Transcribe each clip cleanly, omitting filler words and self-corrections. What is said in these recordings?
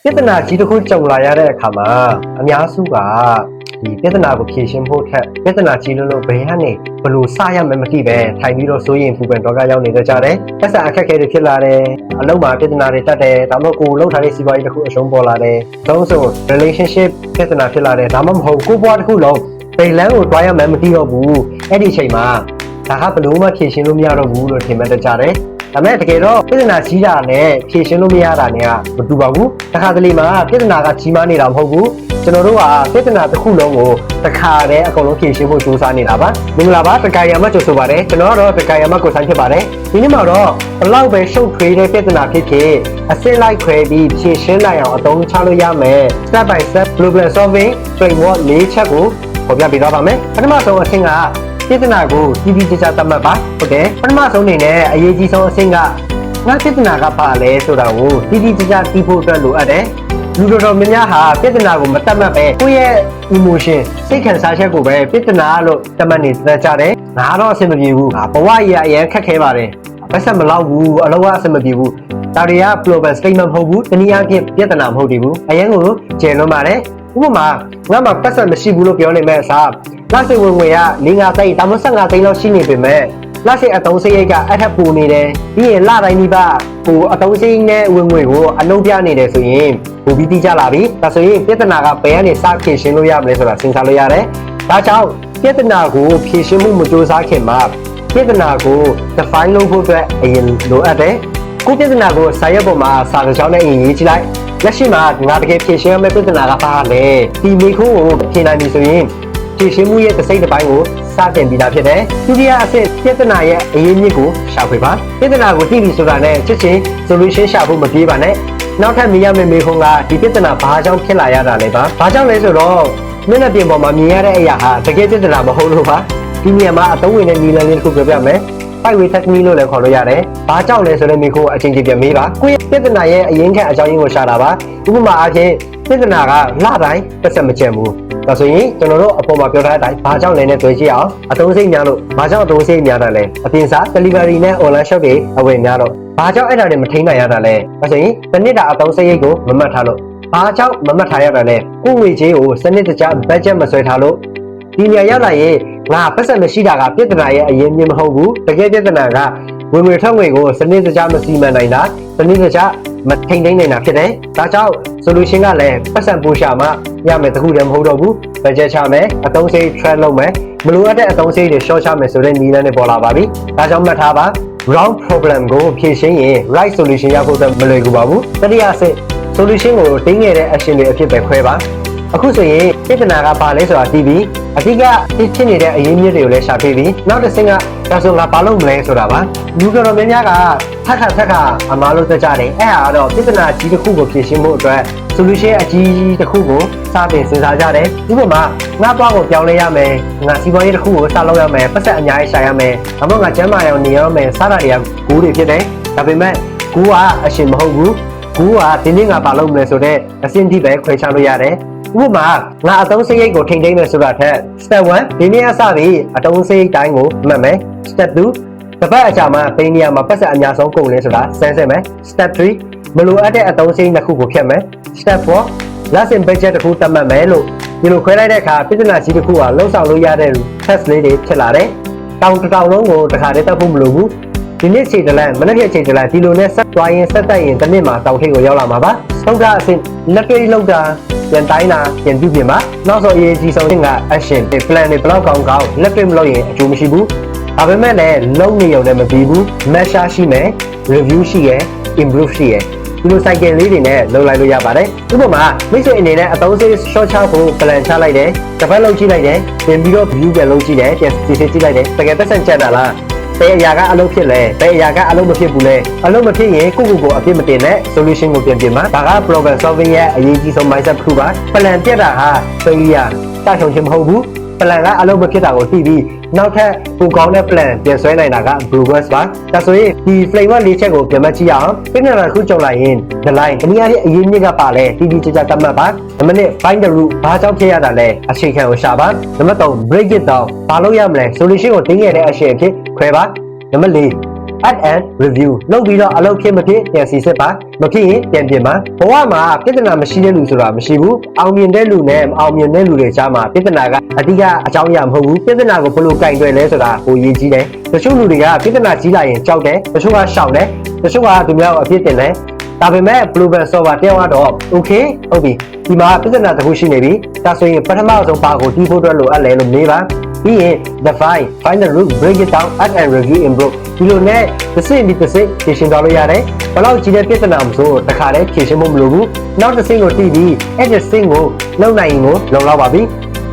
ပြဿနာကြီးတစ်ခုကြုံလာရတဲ့အခါမှာအများစုကဒီပြဿနာကိုဖြေရှင်းဖို့ထက်ပြဿနာကြီးလို့ဘယ်ကနေဘလို့စရမယ်မသိပဲထိုင်ပြီးတော့စိုးရင်ပူပန်တော့ကရောက်နေကြတယ်။ပတ်စံအခက်အခဲတွေဖြစ်လာတယ်။အလုံးမှာပြဿနာတွေတက်တယ်။ဒါမှမဟုတ်ကိုလှုပ်ထားတဲ့စီးပွားရေးတစ်ခုအရှုံးပေါ်လာတယ်။သုံးဆို relationship ပြဿနာဖြစ်လာတယ်။ဒါမှမဟုတ်ကိုဘွားတစ်ခုလုံးဘယ်လမ်းကိုတွားရမယ်မသိတော့ဘူး။အဲ့ဒီအချိန်မှာဒါကဘလို့မှဖြေရှင်းလို့မရတော့ဘူးလို့ထင်မှတ်ကြတယ်။ဒါမဲ့တကယ်တော့ပြဿနာကြီးတာနဲ့ဖြေရှင်းလို့မရတာနဲ့ကမတူပါဘူး။တစ်ခါတလေမှာပြဿနာကကြီးမားနေတာမဟုတ်ဘူး။ကျွန်တော်တို့ကပြဿနာတစ်ခုလုံးကိုတစ်ခါတည်းအကုန်လုံးဖြေရှင်းဖို့ကြိုးစားနေတာပါ။မင်္ဂလာပါတက္ကရာမကြိုဆိုပါတယ်။ကျွန်တော်ကတော့တက္ကရာမကိုဆိုင်ဖြစ်ပါတယ်။ဒီနေ့မှာတော့ဘလောက်ပဲရှုပ်ထွေးတဲ့ပြဿနာဖြစ်ဖြစ်အစစ်လိုက်ခွဲပြီးဖြေရှင်းနိုင်အောင်အသုံးချလို့ရမယ်။ Step by step global solving framework ၄ချက်ကိုဖော်ပြပေးသွားပါမယ်။ပထမဆုံးအဆင့်ကပြဿနာကိုကြီးကြီးကျယ်ကျယ်သတ်မှတ်ပါဟုတ်တယ်ပထမဆုံးအနေနဲ့အရေးကြီးဆုံးအဆင့်ကငါပြဿနာကပါလဲဆိုတာကိုကြီးကြီးကျယ်ကျယ်သိဖို့အတွက်လိုအပ်တယ်လူတော်များများဟာပြဿနာကိုမသတ်မှတ်ပဲကိုယ့်ရဲ့ emotion စိတ်ခံစားချက်ကိုပဲပြဿနာလို့သတ်မှတ်နေကြတယ်ငါတော့အဆင်မပြေဘူးငါဘဝကြီးအရင်ခက်ခဲပါတယ်ပတ်စံမလောက်ဘူးအလုပ်ကအဆင်မပြေဘူးဒါတွေက global statement မဟုတ်ဘူးတနည်းအားဖြင့်ပြဿနာမဟုတ်သေးဘူးအရင်ကိုကျယ်လွန်ပါတယ်ဥပမာငါမှပတ်စံမရှိဘူးလို့ပြောနေမဲ့အစားလက်စိတ်ဝင်ငွေက4-5သိန်းဒါမှမဟုတ်15သိန်းလောက်ရှိနေပေမဲ့လက်စိတ်အတုံးစိတ်ရိတ်ကအထက်ပူနေတယ်ပြီးရင်လတိုင်းဒီပါကိုအတုံးစိတ်နဲ့ဝင်ငွေကိုအလုံးပြနေတယ်ဆိုရင်ဘူပြီးတိကျလာပြီဒါဆိုရင်ပြဿနာကဘယ်ကနေစဖြေရှင်းလို့ရမလဲဆိုတာစဉ်းစားလို့ရတယ်ဒါကြောင့်ပြဿနာကိုဖြေရှင်းမှုမကြိုးစားခင်မှာပြဿနာကို define လုပ်ဖို့အတွက်အရင်လိုအပ်တယ်ကိုပြဿနာကိုစာရွက်ပေါ်မှာစာကြောင်းနဲ့ရေးကြည့်လိုက်လက်ရှိမှာငါတကယ်ဖြေရှင်းရမယ့်ပြဿနာကဘာလဲဒီမိခိုးကိုဖြေနိုင်ပြီဆိုရင်ဖြေရှင်းမှုရဲ့တစ်စိတ်တစ်ပိုင်းကိုစတင်ပြီးသားဖြစ်တယ်ဒုတိယအဆင့်ပြဿနာရဲ့အရင်းမြစ်ကိုရှာဖွေပါပြဿနာကိုသိပြီဆိုတာနဲ့ချက်ချင်း solution ရှာဖို့မပြေးပါနဲ့နောက်ထပ်မြင်ရမယ့်မိခိုးကဒီပြဿနာဘာကြောင့်ဖြစ်လာရတာလဲပါဘာကြောင့်လဲဆိုတော့မျက်နှာပြင်ပေါ်မှာမြင်ရတဲ့အရာဟာတကယ်ပြဿနာမဟုတ်လို့ပါဒီနေရာမှာအသုံးဝင်တဲ့နည်းလမ်းလေးတစ်ခုပြောပြမယ်5-way technique လို့လည်းခေါ်လို့ရတယ်။ဘာကြောင့်လဲဆိုတဲ့မိခိုးအချင်းချင်းပြန်မေးပါ။ကိုယ့်ရဲ့ပြဿနာရဲ့အရင်းခံအကြောင်းရင်းကိုရှာတာပါ။ဥပမာအားဖြင့်ပြဿနာကလတိုင်းပတ်သက်မကျန်ဘူး။ဒါဆိုရင်ကျွန်တော်တို့အပေါ်မှာပြောထားတဲ့အတိုင်းဘာကြောင့်လဲနဲ့တွေ့ကြည့်အောင်အသုံးစိတ်များလို့ဘာကြောင့်အသုံးစိတ်များတာလဲ။အပြင်စား delivery နဲ့ online shop တွေအဝယ်များတော့ဘာကြောင့်အဲ့ဒါတွေမထိန်းနိုင်ရတာလဲ။ဒါဆိုရင်တစ်နှစ်တာအသုံးစိတ်ကိုမမှတ်ထားလို့ဘာကြောင့်မမှတ်ထားရတာလဲ။ကိုယ့်ငွေကြေးကိုစနစ်တကျ budget မဆွဲထားလို့ဒီနေရာရောက်လာရင်ငါပတ်စံမရှိတာကပြဿနာရဲ့အရင်မြင်မဟုတ်ဘူးတကယ်ပြဿနာကဝင်ငွေထွက်ငွေကိုစနစ်တကျမစီမံနိုင်တာစနစ်တကျမထိန်းသိမ်းနိုင်တာဖြစ်တယ်ဒါကြောင့် solution ကလည်းပတ်စံပူရှာမှရမယ်တခုတည်းမဟုတ်တော့ဘူး budget ချမယ်အသုံးစရိတ် track လုပ်မယ်မလိုအပ်တဲ့အသုံးစရိတ်တွေ short ချမယ်ဆိုတဲ့နည်းလမ်းတွေပေါ်လာပါပြီဒါကြောင့်မှတ်ထားပါ wrong problem ကိုဖြေရှင်းရင် right solution ရဖို့မလွယ်ကူပါဘူးတတိယအဆင့် solution ကိုတင်းငယ်တဲ့ action တွေအဖြစ်ပဲခွဲပါအခုဆိုရင်ပြဿနာကဘာလဲဆိုတာသိပြီအဓိကဖြစ်နေတဲ့အရင်းမြစ်တွေကိုလည်းရှာတွေ့ပြီနောက်တစ်ဆင့်ကဒါဆိုငါဘာလုပ်မလဲဆိုတာပါလူတော်များများကထက်ခါအမားလို့ကြကြတယ်အဲ့ဟာကတော့ပြဿနာကြီးတစ်ခုကိုဖြေရှင်းဖို့အတွက် solution အကြီးတစ်ခုကိုစတင်စဉ်းစားကြတယ်ဥပမာငါသွားကိုပြောင်းလဲရမယ်ငါစီးပွားရေးတစ်ခုကိုစလုပ်ရမယ်ပတ်သက်အများကြီးရှာရမယ်ဒါမှမဟုတ်ငါကျန်းမာအောင်နေရမယ်စတာတွေကဂိုးတွေဖြစ်တယ်ဒါပေမဲ့ဂိုးကအရှင်မဟုတ်ဘူးဂိုးကဒီနေ့ငါဘာလုပ်မလဲဆိုတော့အဆင့်ထိပဲခွဲခြားလို့ရတယ်ဥပမာငါအသုံးစရိတ်ကိုထိန်းသိမ်းမယ်ဆိုတာထက် step 1ဒီနေ့အစပြီးအသုံးစရိတ်တိုင်းကိုမှတ်မယ် step 2တစ်ပတ်အကြာမှာဘယ်နေရာမှာပတ်စံအများဆုံးကုန်လဲဆိုတာစမ်းစစ်မယ် step 3မလိုအပ်တဲ့အသုံးစရိတ်တစ်ခုကိုဖြတ်မယ် step 4 lesson budget တစ်ခုသတ်မှတ်မယ်လို့ဒီလိုခွဲလိုက်တဲ့အခါပြဿနာကြီးတစ်ခုကလှုပ်ဆောင်လို့ရတဲ့ test လေးတွေဖြစ်လာတယ်တောင်လုံးကိုတစ်ခါတည်းတက်ဖို့မလိုဘူးဒီနေ့ချိန်တလန်မနေ့ချိန်တလန်ဒီလိုနဲ့ဆက်သွားရင်ဆက်တက်ရင်တစ်နေ့မှာတောင်ထိပ်ကိုရောက်လာမှာပါသုံးကအဆင့်လက်တွေ့လောက်တာပြန်တိုင်းတာပြန်ပြုပြင်ပါနောက်ဆိုအရေးကြီးဆုံးက action plan တွေဘလောက်ကောင်းလက်တွေ့မလုပ်ရင်အကျိုးမရှိဘူးဒါပေမဲ့လည်းလုံးနေရုံနဲ့မပြီးဘူး measure ရှိမယ် review ရှိရယ် improve ရှိရယ်ဒီလို cycle လေးတွေနဲ့လုပ်လိုက်လို့ရပါတယ်ဥပမာမိတ်ဆွေအနေနဲ့အသုံးစရိတ် short ချဖို့ plan ချလိုက်တယ်တစ်ပတ်လုပ်ကြည့်လိုက်တယ်ပြန်ပြီးတော့ view ပြန်လုပ်ကြည့်တယ်ပြန်စစ်စစ်ကြည့်လိုက်တယ်တကယ်သက်ဆန်ချက်တာလားဘယ်အရာကအလုပ်ဖြစ်လဲဘယ်အရာကအလုပ်မဖြစ်ဘူးလဲအလုပ်မဖြစ်ရင်ကိုအပြစ်မတင်နဲ့ solution ကိုပြင်မှာဒါက problem solving ရဲ့အရေးကြီးဆုံး mindset တစ်ခုပါ plan ပြတ်တာဟာ failure တချုံချင်းမဟုတ်ဘူး plan ကအလုပ်မဖြစ်တာကိုသိပြီးနောက်ထပ်ကိုကောင်းတဲ့ plan ပြန်ဆွဲနိုင်တာက progress ပါဒါဆိုရင်ဒီ flavor ၄ချက်ကိုပြန်မှတ်ကြည့်အောင်ပြဿနာတစ်ခုကြုံလာရင် the line ဒီနေရာရဲ့အရင်းမြစ်ကပါလဲတိတိကျကျသတ်မှတ်ပါနံပါတ်1 find the root ဘာကြောင့်ဖြစ်ရတာလဲအခြေခံကိုရှာပါနံပါတ်3 break it down ဘာလို့ရမလဲ solution ကိုတင်းခဲ့တဲ့အရှင်းအဖြစ်ခွဲပါနံပါတ်4 add and review လုပ်ပြီးတော့အလုပ်ဖြစ်မဖြစ်ပြန်စီစစ်ပါမဖြစ်ရင်ပြန်ပြင်ပါဘဝမှာပြဿနာမရှိတဲ့လူဆိုတာမရှိဘူးအောင်မြင်တဲ့လူနဲ့မအောင်မြင်တဲ့လူတွေကြားမှာပြဿနာကအဓိကအကြောင်းအရာမဟုတ်ဘူးပြဿနာကိုဘယ်လိုကင်တွယ်လဲဆိုတာကိုရေးကြီးတယ်တချို့လူတွေကပြဿနာကြီးလာရင်ကြောက်တယ်တချို့ကရှောင်တယ်တချို့ကသူများကိုအပြစ်တင်တယ်ဒါပေမဲ့ global server တယောက်ကတော့ okay ဟုတ်ပြီဒီမှာပြဿနာတစ်ခုရှိနေပြီဒါဆိုရင်ပထမဆုံးပါကိုတီးဖို့အတွက်လိုအပ်လဲလို့မေးပါပြီးရင် define find the root break it down add and review improve ဒီလိုနဲ့တစ်စိမ့်ပြီးတစ်စိမ့်ဖြေရှင်းသွားလို့ရတယ်ဘယ်လောက်ကြီးတဲ့ပြဿနာမဆိုတခါတည်းဖြေရှင်းဖို့မလိုဘူးနောက်တစ်စိမ့်ကိုတီးပြီးအဲ့ဒီစိမ့်ကိုလုံနိုင်ရင်ကိုလုံလောက်ပါပြီ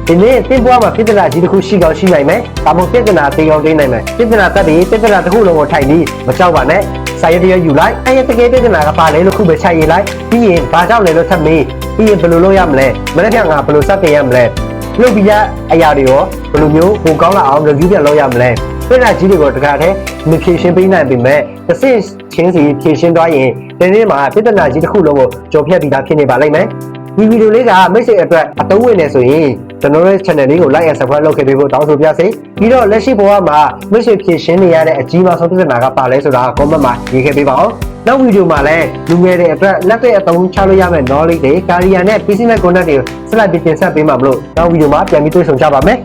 ဒီနေ့တင်ပွားမှာပြဿနာကြီးတစ်ခုရှိကောင်းရှိနိုင်မယ်ဒါမှမဟုတ်ပြဿနာသေးကောင်းသေးနိုင်မယ်ပြဿနာတက်ပြီးပြဿနာတစ်ခုလုံးကိုထိုင်ပြီးမကြောက်ပါနဲ့စာရတရယူလိုက်အဲ့ရတကယ်ပြဿနာကပါလဲလို့ခုပဲခြိုက်ရေးလိုက်ပြီးရင်ဘာကြောင့်လဲလို့ထပ်မေးပြီးရင်ဘယ်လိုလုပ်ရမလဲမနေ့ကငါဘယ်လိုစတင်ရမလဲလုပ်ပြီးရအရာတွေရောဘယ်လိုမျိုးဟိုကောင်းလာအောင် review ပြန်လုပ်ရမလဲပြဿနာကြီးတွေကိုတခါတည်းမဖြေရှင်းပေးနိုင်ပေမဲ့တစ်စိချင်းစီဖြေရှင်းသွားရင်ဒီနေ့မှာပြဿနာကြီးတစ်ခုလုံးကိုကြော်ဖြတ်ပြီးသားဖြစ်နေပါလိမ့်မယ်ဒီဗီဒီယိုလေးကမိတ်ဆွေအတွက်အသုံးဝင်နေဆိုရင်ကျွန်တော်ရဲ့ channel လေးကို like and subscribe လုပ်ခဲ့ပေးဖို့တောင်းဆိုပါရစေပြီးတော့လက်ရှိဘဝမှာမိတ်ဆွေဖြည့်ရှင်းနေရတဲ့အကြီးမားဆုံးပြဿနာကပါလဲဆိုတာ comment မှာရေးခဲ့ပေးပါဦးနောက်ဗီဒီယိုမှာလည်းလူငယ်တွေအတွက်လက်တွေ့အသုံးချလို့ရမယ့် knowledge တွေ career နဲ့ business content တွေကိုဆက်လက်တင်ဆက်ပေးမှာမလို့နောက်ဗီဒီယိုမှာပြန်ပြီးတွေ့ဆုံကြပါမယ်